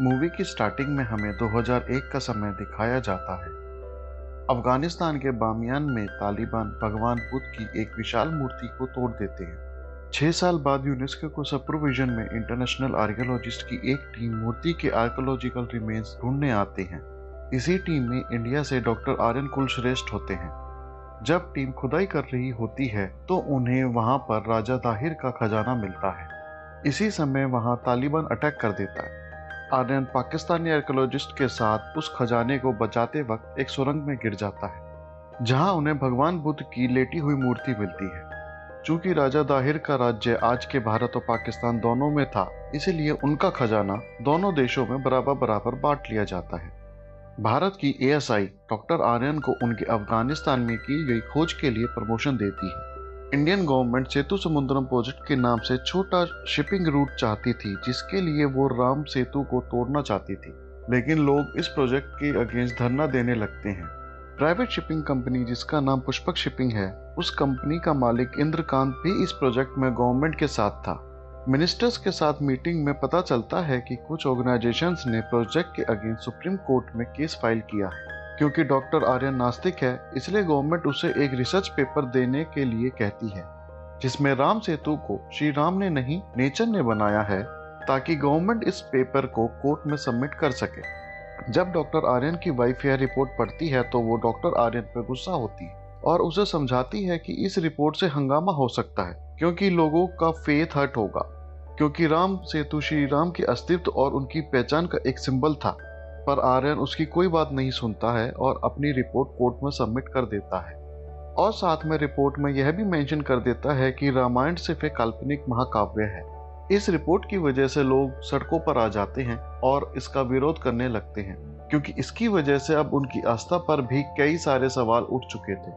Movie की starting में हमें 2001 का समय दिखाया जाता है। अफगानिस्तान के बामियान में तालिबान भगवान बुद्ध की एक विशाल मूर्ति को तोड़ देते हैं। 6 साल बाद यूनेस्को को सुपरविजन में इंटरनेशनल आर्कियोलॉजिस्ट की एक टीम मूर्ति के आर्कियोलॉजिकल रिमेन्स ढूंढने आते हैं। इसी टीम में इंडिया से डॉक्टर आर्यन कुलश्रेष्ठ होते हैं। जब टीम खुदाई कर रही होती है तो उन्हें वहां पर राजा ताहिर का खजाना मिलता है। इसी समय वहां तालिबान अटैक कर देता है। आर्यन पाकिस्तानी आर्कियोलॉजिस्ट के साथ उस खजाने को बचाते वक्त एक सुरंग में गिर जाता है, जहां उन्हें भगवान बुद्ध की लेटी हुई मूर्ति मिलती है। चूंकि राजा ताहिर का राज्य आज के भारत और पाकिस्तान दोनों में था, इसलिए उनका खजाना दोनों देशों में बराबर बराबर बांट लिया जाता है। भारत की एएसआई डॉक्टर आर्यन को उनके अफगानिस्तान में की गई खोज के लिए प्रमोशन देती है। इंडियन गवर्नमेंट सेतु समुद्रम प्रोजेक्ट के नाम से छोटा शिपिंग रूट चाहती थी, जिसके लिए वो राम सेतु को तोड़ना चाहती थी, लेकिन लोग इस प्रोजेक्ट के अगेंस्ट धरना देने लगते हैं। प्राइवेट शिपिंग कंपनी जिसका नाम पुष्पक शिपिंग है, उस कंपनी का मालिक इंद्रकांत भी इस प्रोजेक्ट में गवर्नमेंट के साथ था। मिनिस्टर्स के साथ मीटिंग में पता चलता है कि कुछ ऑर्गेनाइजेशंस ने प्रोजेक्ट के अगेंस्ट सुप्रीम कोर्ट में केस फाइल किया है। क्योंकि डॉक्टर आर्यन नास्तिक है, इसलिए गवर्नमेंट उसे एक रिसर्च पेपर देने के लिए कहती है, जिसमें राम सेतु को श्री राम ने नहीं नेचर ने बनाया है, ताकि गवर्नमेंट इस पेपर को कोर्ट में सबमिट कर सके। जब डॉक्टर आर्यन की वाइफ यह रिपोर्ट पढ़ती है तो वो डॉक्टर आर्यन पर गुस्सा होती है और उसे समझाती है कि इस रिपोर्ट से हंगामा हो सकता है, क्योंकि लोगों का फेथ हर्ट होगा, क्योंकि राम सेतु श्री राम के अस्तित्व और उनकी पहचान का एक सिंबल था। पर आर्यन उसकी कोई बात नहीं सुनता है और अपनी रिपोर्ट कोर्ट में सबमिट कर देता है, और साथ में रिपोर्ट में यह भी मेंशन कर देता है कि रामायण सिर्फ एक काल्पनिक महाकाव्य है। इस रिपोर्ट की वजह से लोग सड़कों पर आ जाते हैं और इसका विरोध करने लगते हैं, क्योंकि इसकी वजह से अब उनकी आस्था पर भी कई सारे सवाल उठ चुके थे,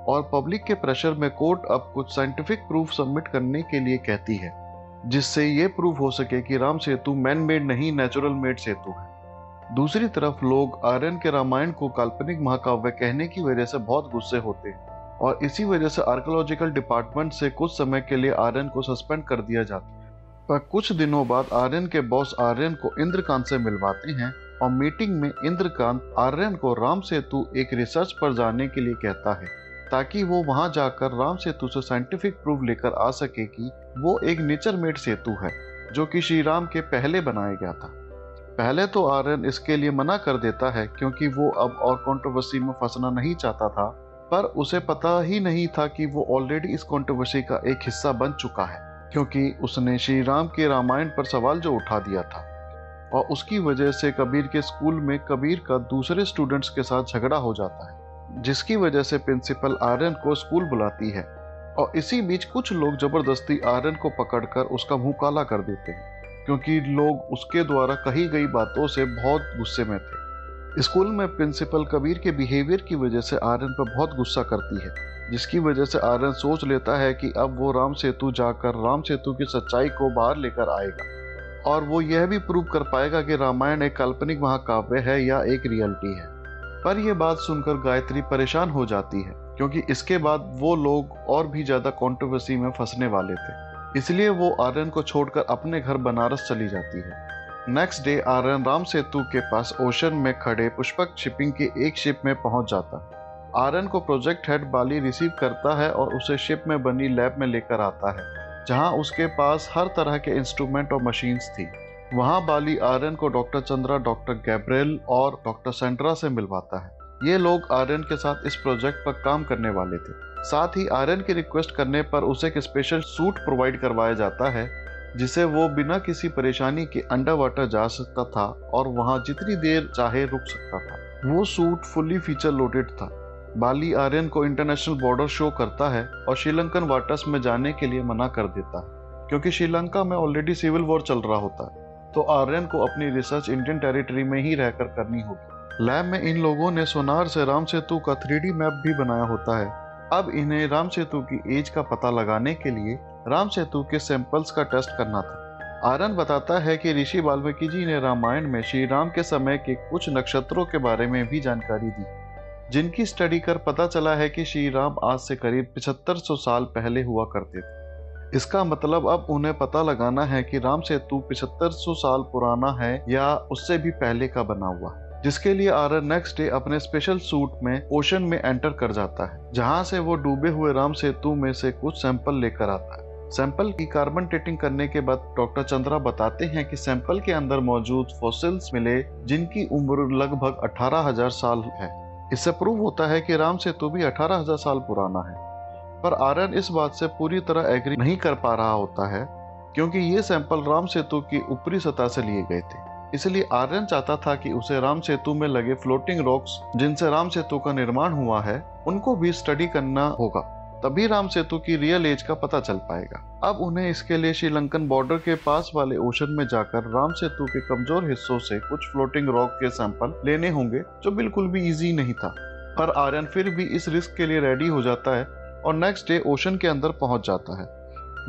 और पब्लिक के प्रेशर में कोर्ट अब कुछ साइंटिफिक प्रूफ सबमिट करने के लिए कहती है, जिससे ये प्रूफ हो सके कि राम सेतु मैन मेड नहीं नेचुरल मेड सेतु है। दूसरी तरफ लोग आर्यन के रामायण को काल्पनिक महाकाव्य कहने की वजह से बहुत गुस्से होते हैं, और इसी वजह से आर्कियोलॉजिकल डिपार्टमेंट से कुछ समय के लिए आर्यन को सस्पेंड कर दिया जाता है। पर कुछ दिनों बाद आर्यन के बॉस आर्यन को इंद्रकांत से मिलवाते हैं, और मीटिंग में इंद्रकांत आर्यन को राम सेतु एक रिसर्च पर जाने के लिए कहता है, ताकि वो वहां जाकर राम सेतु से साइंटिफिक प्रूफ लेकर आ सके कि वो एक नेचर मेड सेतु है, जो कि श्री राम के पहले बनाया गया था। पहले तो आर्यन इसके लिए मना कर देता है, क्योंकि वो अब और कंट्रोवर्सी में फंसना नहीं चाहता था, पर उसे पता ही नहीं था कि वो ऑलरेडी इस कंट्रोवर्सी का एक हिस्सा बन चुका है, क्योंकि उसने श्री राम के रामायण पर सवाल जो उठा दिया था, और उसकी वजह से कबीर के स्कूल में कबीर का दूसरे स्टूडेंट्स के साथ झगड़ा हो जाता है, जिसकी वजह से प्रिंसिपल आर्यन को स्कूल बुलाती है, और इसी बीच कुछ लोग जबरदस्ती आर्यन को पकड़कर उसका मुंह काला कर देते हैं, क्योंकि लोग उसके द्वारा कही गई बातों से बहुत गुस्से में थे। स्कूल में प्रिंसिपल कबीर के बिहेवियर की वजह से आर्यन पर बहुत गुस्सा करती है, जिसकी वजह से आर्यन सोच लेता है कि अब वो राम सेतु जाकर राम सेतु की सच्चाई को बाहर लेकर आएगा, और वो यह भी प्रूव कर पाएगा कि रामायण एक काल्पनिक महाकाव्य है या एक रियलिटी है। पर यह बात सुनकर गायत्री परेशान हो जाती है, क्योंकि इसके बाद वो लोग और भी ज्यादा कंट्रोवर्सी में फंसने वाले थे, इसलिए वो आर्यन को छोड़कर अपने घर बनारस चली जाती है। नेक्स्ट डे आर्यन राम सेतु के पास ओशन में खड़े पुष्पक शिपिंग के एक शिप में पहुंच जाता है। आर्यन को प्रोजेक्ट हेड बाली रिसीव करता है और उसे शिप में बनी लैब में लेकर आता है, जहां उसके पास हर तरह के इंस्ट्रूमेंट और मशीन्स थी। वहां बाली आर्यन को डॉक्टर चंद्रा, डॉक्टर गैब्रियल और डॉक्टर सेंड्रा से मिलवाता है। ये लोग आर्यन के साथ इस प्रोजेक्ट पर काम करने वाले थे। साथ ही आर्यन की रिक्वेस्ट करने पर उसे एक स्पेशल सूट प्रोवाइड करवाया जाता है, जिसे वो बिना किसी परेशानी के अंडर वाटर जा सकता था और वहां जितनी देर चाहे रुक सकता था। वो सूट फुली फीचर लोडेड था। बाली आर्यन को इंटरनेशनल बॉर्डर शो करता है और श्रीलंकन वाटर्स में जाने के लिए मना कर देता है, क्योंकि श्रीलंका में ऑलरेडी सिविल वॉर चल रहा होता है, तो आर्यन को अपनी रिसर्च इंडियन टेरिटरी में ही रहकर करनी होगी। लैब में इन लोगों ने सोनार से राम सेतु का 3D मैप भी बनाया होता है। अब इन्हें राम सेतु की एज का पता लगाने के लिए राम सेतु के सैंपल्स का टेस्ट करना था। आर्यन बताता है कि ऋषि वाल्मीकि जी ने रामायण में श्री राम के समय के कुछ नक्षत्रों के बारे में भी जानकारी दी, जिनकी स्टडी कर पता चला है कि श्री राम आज से करीब 7500 साल पहले हुआ करते थे। इसका मतलब अब उन्हें पता लगाना है कि राम सेतु 7500 साल पुराना है या उससे भी पहले का बना हुआ है, जिसके लिए आर्यन नेक्स्ट डे अपने स्पेशल सूट में ओशन में एंटर कर जाता है, जहां से वो डूबे हुए राम सेतु में से कुछ सैंपल लेकर आता है। सैंपल की कार्बन डेटिंग करने के बाद डॉक्टर चंद्रा बताते हैं कि सैंपल के अंदर मौजूद फॉसिल्स मिले जिनकी उम्र लगभग 18,000 साल है। इससे प्रूव होता है कि राम सेतु भी 18,000 साल पुराना है। पर आर्यन इस बात से पूरी तरह एग्री नहीं कर पा रहा होता है, क्योंकि ये सैंपल राम सेतु की ऊपरी सतह से लिए गए थे। इसलिए आर्यन चाहता था कि उसे राम सेतु में लगे फ्लोटिंग रॉक्स जिनसे राम सेतु का निर्माण हुआ है उनको भी स्टडी करना होगा, तभी राम सेतु की रियल एज का पता चल पाएगा। अब उन्हें इसके लिए श्रीलंकन बॉर्डर के पास वाले ओशन में जाकर राम सेतु के कमजोर हिस्सों से कुछ फ्लोटिंग रॉक के सैंपल लेने होंगे, जो बिल्कुल भी इजी नहीं था। पर आर्यन फिर भी इस रिस्क के लिए रेडी हो जाता है और नेक्स्ट डे ओशन के अंदर पहुंच जाता है,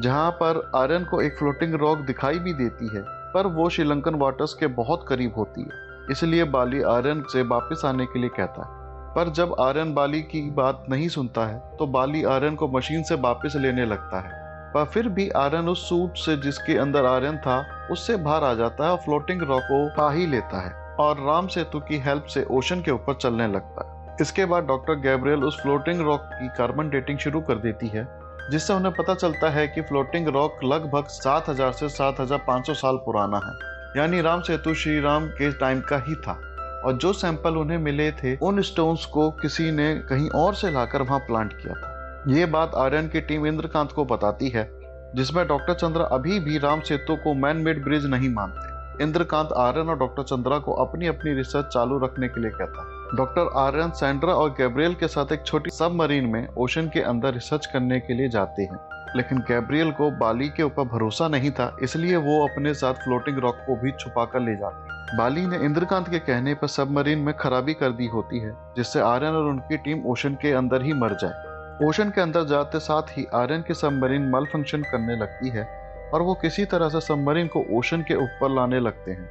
जहां पर आर्यन को एक फ्लोटिंग रॉक दिखाई भी देती है, पर वो श्रीलंकन वाटर्स के बहुत करीब होती है। इसलिए बाली आर्यन से वापस आने के लिए कहता है। पर जब आर्यन बाली की बात नहीं सुनता है तो बाली आर्यन को मशीन से वापस लेने लगता है, पर फिर भी आर्यन उस सूट से जिसके अंदर आर्यन था उससे बाहर आ जाता है और फ्लोटिंग रॉक को पा ही लेता है और राम सेतु की हेल्प से ओशन के ऊपर चलने लगता है। इसके बाद डॉक्टर गैब्रियल उस फ्लोटिंग रॉक की कार्बन डेटिंग शुरू कर देती है, जिससे उन्हें पता चलता है कि फ्लोटिंग रॉक लगभग 7,000 से 7,500 साल पुराना है, यानी राम सेतु श्री राम के टाइम का ही था। और जो सैंपल उन्हें मिले थे उन स्टोन्स को किसी ने कहीं और से लाकर वहां प्लांट किया था। ये बात आर्यन की टीम इंद्रकांत को बताती है, जिसमें डॉक्टर चंद्रा अभी भी राम सेतु को मैन मेड ब्रिज नहीं मानते। इंद्रकांत आर्यन और डॉक्टर चंद्रा को अपनी अपनी रिसर्च चालू रखने के लिए कहता है। डॉक्टर आर्यन सैंड्रा और गैब्रियल के साथ एक छोटी सबमरीन में ओशन के अंदर रिसर्च करने के लिए जाते हैं, लेकिन गैब्रियल को बाली के ऊपर भरोसा नहीं था, इसलिए वो अपने साथ फ्लोटिंग रॉक को भी छुपा कर ले जाते हैं। बाली ने इंद्रकांत के कहने पर सबमरीन में खराबी कर दी होती है, जिससे आर्यन और उनकी टीम ओशन के अंदर ही मर जाए। ओशन के अंदर जाते साथ ही आर्यन की सबमरीन मल फंक्शन करने लगती है और वो किसी तरह से सबमरीन को ओशन के ऊपर लाने लगते हैं,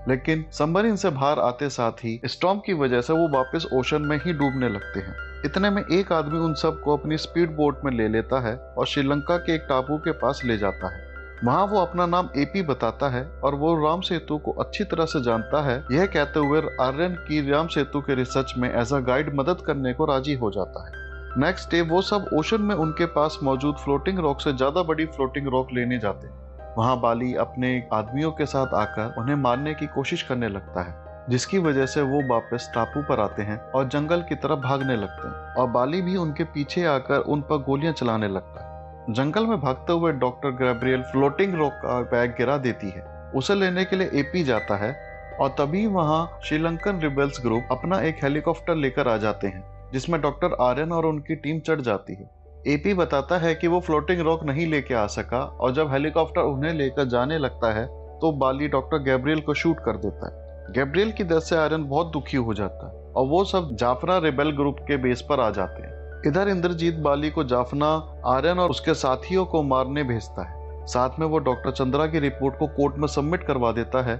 लेकिन सबमरीन से बाहर आते साथ ही स्टॉर्म की वजह से वो वापस ओशन में ही डूबने लगते हैं। इतने में एक आदमी उन सबको अपनी स्पीड बोट में ले लेता है और श्रीलंका के एक टापू के पास ले जाता है। वहां वो अपना नाम एपी बताता है और वो राम सेतु को अच्छी तरह से जानता है, यह कहते हुए आर्यन की राम सेतु के रिसर्च में एज अ गाइड मदद करने को राजी हो जाता है। नेक्स्ट डे वो सब ओशन में उनके पास मौजूद फ्लोटिंग रॉक से ज्यादा बड़ी फ्लोटिंग रॉक लेने जाते हैं। वहां बाली अपने आदमियों के साथ आकर उन्हें मारने की कोशिश करने लगता है, जिसकी वजह से वो वापस टापू पर आते हैं और जंगल की तरफ भागने लगते हैं और बाली भी उनके पीछे आकर उन पर गोलियां चलाने लगता है। जंगल में भागते हुए डॉक्टर गैब्रियल फ्लोटिंग रॉक का बैग गिरा देती है। उसे लेने के लिए एपी जाता है और तभी वहां श्रीलंकन रिबेल्स ग्रुप अपना एक हेलीकॉप्टर लेकर आ जाते हैं, जिसमें डॉक्टर आर्यन और उनकी टीम चढ़ जाती है। एपी बताता है कि वो फ्लोटिंग रॉक नहीं लेके आ सका और जब हेलीकॉप्टर उन्हें लेकर जाने लगता है तो बाली डॉक्टर गैब्रियल को शूट कर देता है। गैब्रियल की डेथ से आर्यन बहुत दुखी हो जाता है और वो सब जाफना रिबेल ग्रुप के बेस पर आ जाते हैं। इधर इंद्रजीत बाली को जाफना, आर्यन और उसके साथियों को मारने भेजता है। साथ में वो डॉक्टर चंद्रा की रिपोर्ट को कोर्ट में सबमिट करवा देता है,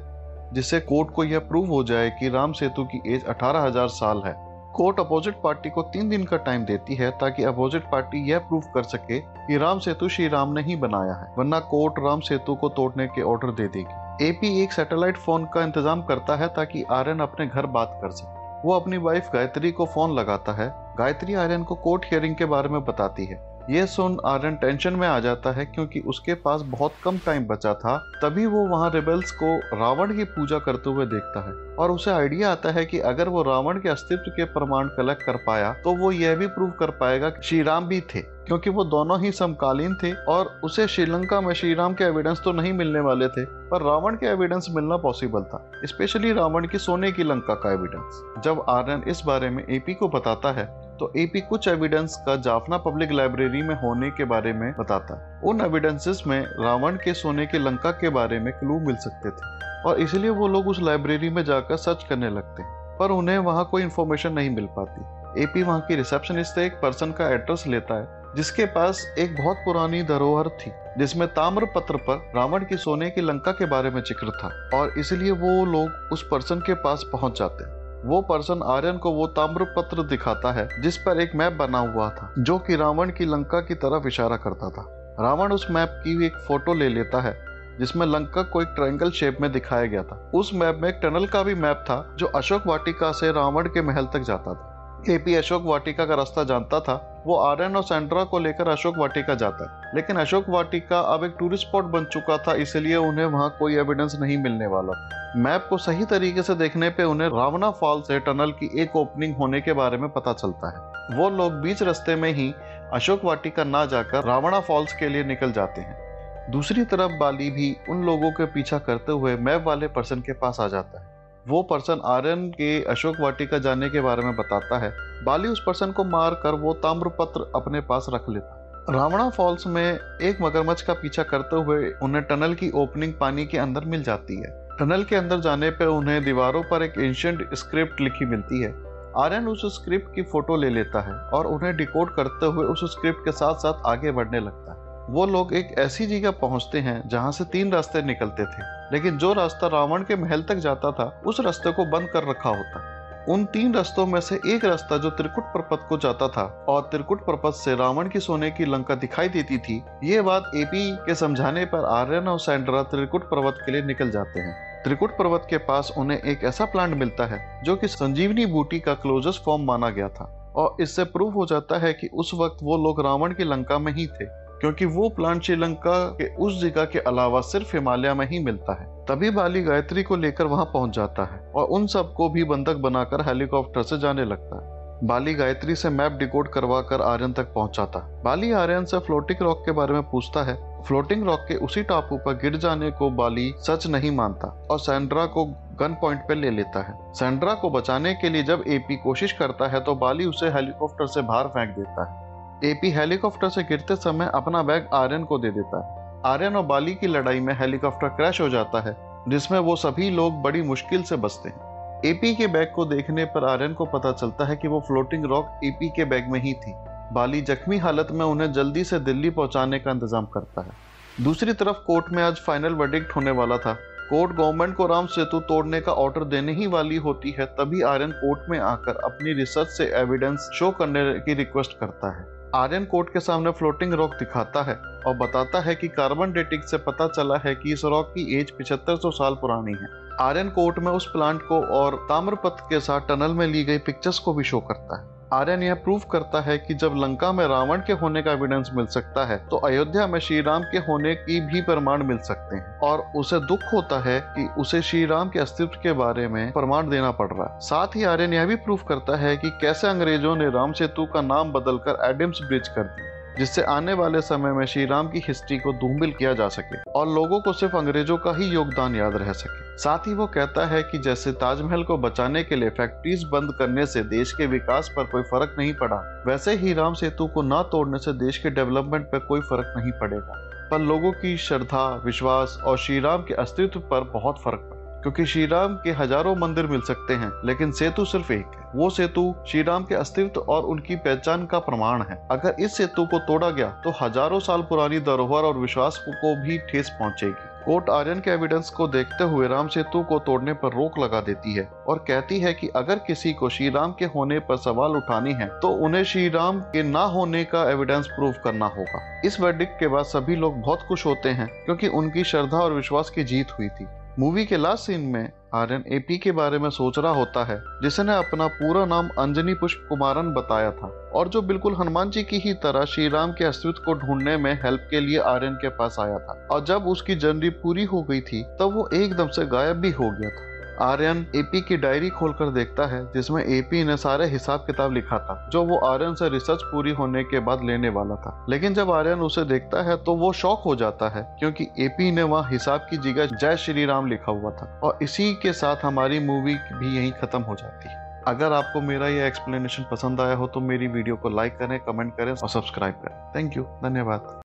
जिससे कोर्ट को यह प्रूव हो जाए कि राम सेतु की एज 18,000 साल है। कोर्ट अपोजिट पार्टी को 3 दिन का टाइम देती है ताकि अपोजिट पार्टी यह प्रूव कर सके कि राम सेतु श्री राम ने ही बनाया है, वरना कोर्ट राम सेतु को तोड़ने के ऑर्डर दे देगी। एपी एक सैटेलाइट फोन का इंतजाम करता है ताकि आर्यन अपने घर बात कर सके। वो अपनी वाइफ गायत्री को फोन लगाता है। गायत्री आर्यन को कोर्ट हियरिंग के बारे में बताती है। ये सुन आर्यन टेंशन में आ जाता है, क्योंकि उसके पास बहुत कम टाइम बचा था। तभी वो वहाँ रिबेल्स को रावण की पूजा करते हुए देखता है और उसे आइडिया आता है कि अगर वो रावण के अस्तित्व के प्रमाण कलेक्ट कर पाया तो वो यह भी प्रूव कर पाएगा कि श्री राम भी थे, क्योंकि वो दोनों ही समकालीन थे और उसे श्रीलंका में श्री राम के एविडेंस तो नहीं मिलने वाले थे, पर रावण के एविडेंस मिलना पॉसिबल था, स्पेशली रावण की सोने की लंका का एविडेंस। जब आर्यन इस बारे में एपी को बताता है तो एपी कुछ एविडेंस का जाफना पब्लिक लाइब्रेरी में होने के बारे में बताता है। उन एविडेंसेस में रावण के सोने की लंका के बारे में क्लू मिल सकते थे और इसलिए वो लोग उस लाइब्रेरी में जाकर सर्च करने लगते हैं, पर उन्हें वहाँ कोई इन्फॉर्मेशन नहीं मिल पाती। एपी वहाँ की रिसेप्शनिस्ट से एक पर्सन का एड्रेस लेता है जिसके पास एक बहुत पुरानी धरोहर थी, जिसमें ताम्र पत्र पर रावण की सोने की लंका के बारे में जिक्र था और इसलिए वो लोग उस पर्सन के पास पहुंच जाते हैं। वो पर्सन आर्यन को वो ताम्र पत्र दिखाता है जिस पर एक मैप बना हुआ था जो कि रावण की लंका की तरफ इशारा करता था। रावण उस मैप की एक फोटो ले लेता है जिसमें लंका को एक ट्रायंगल शेप में दिखाया गया था। उस मैप में एक टनल का भी मैप था जो अशोक वाटिका से रावण के महल तक जाता था। एपी अशोक वाटिका का रास्ता जानता था। वो आर्यन और सैंड्रा को लेकर अशोक वाटिका जाता है, लेकिन अशोक वाटिका अब एक टूरिस्ट स्पॉट बन चुका था, इसलिए उन्हें वहां कोई एविडेंस नहीं मिलने वाला। मैप को सही तरीके से देखने पे उन्हें रावणा फॉल से टनल की एक ओपनिंग होने के बारे में पता चलता है। वो लोग बीच रास्ते में ही अशोक वाटिका ना जाकर रावणा फॉल्स के लिए निकल जाते हैं। दूसरी तरफ बाली भी उन लोगों के पीछा करते हुए मैप वाले पर्सन के पास आ जाता है। वो पर्सन आर्यन के अशोक वाटिका जाने के बारे में बताता है। बाली उस पर्सन को मार कर वो ताम्रपत्र अपने पास रख लेता। रावणा फॉल्स में एक मगरमच्छ का पीछा करते हुए उन्हें टनल की ओपनिंग पानी के अंदर मिल जाती है। टनल के अंदर जाने पर उन्हें दीवारों पर एक एंशिएंट स्क्रिप्ट लिखी मिलती है। आर्यन उस स्क्रिप्ट की फोटो ले लेता है और उन्हें डिकोड करते हुए उस स्क्रिप्ट के साथ साथ आगे बढ़ने लगता है। वो लोग एक ऐसी जगह पहुंचते हैं जहां से 3 रास्ते निकलते थे, लेकिन जो रास्ता रावण के महल तक जाता था उस रास्ते को बंद कर रखा होता। उन 3 रास्तों में से एक रास्ता जो त्रिकुट पर्वत को जाता था और त्रिकुट पर्वत से रावण की सोने की लंका दिखाई देती थी। ये बात एपी के समझाने पर आर्यन और सैंड्रा त्रिकुट पर्वत के लिए निकल जाते हैं। त्रिकुट पर्वत के पास उन्हें एक ऐसा प्लांट मिलता है जो कि संजीवनी बूटी का क्लोजेस्ट फॉर्म माना गया था, और इससे प्रूव हो जाता है कि उस वक्त वो लोग रावण की लंका में ही थे, क्योंकि वो प्लांट श्रीलंका के उस जगह के अलावा सिर्फ हिमालय में ही मिलता है। तभी बाली गायत्री को लेकर वहां पहुंच जाता है और उन सबको भी बंधक बनाकर हेलीकॉप्टर से जाने लगता है। बाली गायत्री से मैप डिकोड करवा कर आर्यन तक पहुंचाता है। बाली आर्यन से फ्लोटिंग रॉक के बारे में पूछता है। फ्लोटिंग रॉक के उसी टापू पर गिर जाने को बाली सच नहीं मानता और सैंड्रा को गन पॉइंट पे ले लेता है। सैंड्रा को बचाने के लिए जब एपी कोशिश करता है तो बाली उसे हेलीकॉप्टर से बाहर फेंक देता है। एपी हेलीकॉप्टर से गिरते समय अपना बैग आर्यन को दे देता है। आर्यन और बाली की लड़ाई में हेलीकॉप्टर क्रैश हो जाता है, जिसमें वो सभी लोग बड़ी मुश्किल से बचते हैं। एपी के बैग को देखने पर आर्यन को पता चलता है कि वो फ्लोटिंग रॉक एपी के बैग में ही थी। बाली जख्मी हालत में उन्हें जल्दी से दिल्ली पहुंचाने का इंतजाम करता है। दूसरी तरफ कोर्ट में आज फाइनल वर्डिक्ट होने वाला था। कोर्ट गवर्नमेंट को राम सेतु तोड़ने का ऑर्डर देने ही वाली होती है, तभी आर्यन कोर्ट में आकर अपनी रिसर्च से एविडेंस शो करने की रिक्वेस्ट करता है। आर्यन कोर्ट के सामने फ्लोटिंग रॉक दिखाता है और बताता है कि कार्बन डेटिंग से पता चला है कि इस रॉक की एज 7500 साल पुरानी है। आर्यन कोर्ट में उस प्लांट को और ताम्रपत्र के साथ टनल में ली गई पिक्चर्स को भी शो करता है। आर्यन यह प्रूव करता है कि जब लंका में रावण के होने का एविडेंस मिल सकता है तो अयोध्या में श्री राम के होने की भी प्रमाण मिल सकते हैं, और उसे दुख होता है कि उसे श्री राम के अस्तित्व के बारे में प्रमाण देना पड़ रहा है। साथ ही आर्यन यह भी प्रूव करता है कि कैसे अंग्रेजों ने राम सेतु का नाम बदलकर एडम्स ब्रिज कर दिया, जिससे आने वाले समय में श्री राम की हिस्ट्री को धूमिल किया जा सके और लोगों को सिर्फ अंग्रेजों का ही योगदान याद रह सके। साथ ही वो कहता है कि जैसे ताजमहल को बचाने के लिए फैक्ट्रीज बंद करने से देश के विकास पर कोई फर्क नहीं पड़ा, वैसे ही राम सेतु को न तोड़ने से देश के डेवलपमेंट पर कोई फर्क नहीं पड़ेगा, पर लोगों की श्रद्धा, विश्वास और श्री राम के अस्तित्व पर बहुत फर्क पड़ा। क्योंकि श्री राम के हजारों मंदिर मिल सकते हैं, लेकिन सेतु सिर्फ एक है। वो सेतु श्री राम के अस्तित्व और उनकी पहचान का प्रमाण है। अगर इस सेतु को तोड़ा गया तो हजारों साल पुरानी धरोहर और विश्वास को भी ठेस पहुंचेगी। कोर्ट आर्यन के एविडेंस को देखते हुए राम सेतु को तोड़ने पर रोक लगा देती है और कहती है कि अगर किसी को श्री राम के होने पर सवाल उठाने हैं तो उन्हें श्री राम के ना होने का एविडेंस प्रूव करना होगा। इस वर्डिक्ट के बाद सभी लोग बहुत खुश होते हैं क्योंकि उनकी श्रद्धा और विश्वास की जीत हुई थी। मूवी के लास्ट सीन में आर्यन एपी के बारे में सोच रहा होता है, जिसने अपना पूरा नाम अंजनी पुष्प कुमारन बताया था और जो बिल्कुल हनुमान जी की ही तरह श्री राम के अस्तित्व को ढूंढने में हेल्प के लिए आर्यन के पास आया था। और जब उसकी जर्नी पूरी हो गई थी तब वो एकदम से गायब भी हो गया था। आर्यन एपी की डायरी खोलकर देखता है जिसमें एपी ने सारे हिसाब किताब लिखा था जो वो आर्यन से रिसर्च पूरी होने के बाद लेने वाला था। लेकिन जब आर्यन उसे देखता है तो वो शॉक हो जाता है क्योंकि एपी ने वहाँ हिसाब की जगह जय श्री राम लिखा हुआ था। और इसी के साथ हमारी मूवी भी यहीं खत्म हो जाती है। अगर आपको मेरा ये एक्सप्लेनेशन पसंद आया हो तो मेरी वीडियो को लाइक करें, कमेंट करें और सब्सक्राइब करें। थैंक यू, धन्यवाद।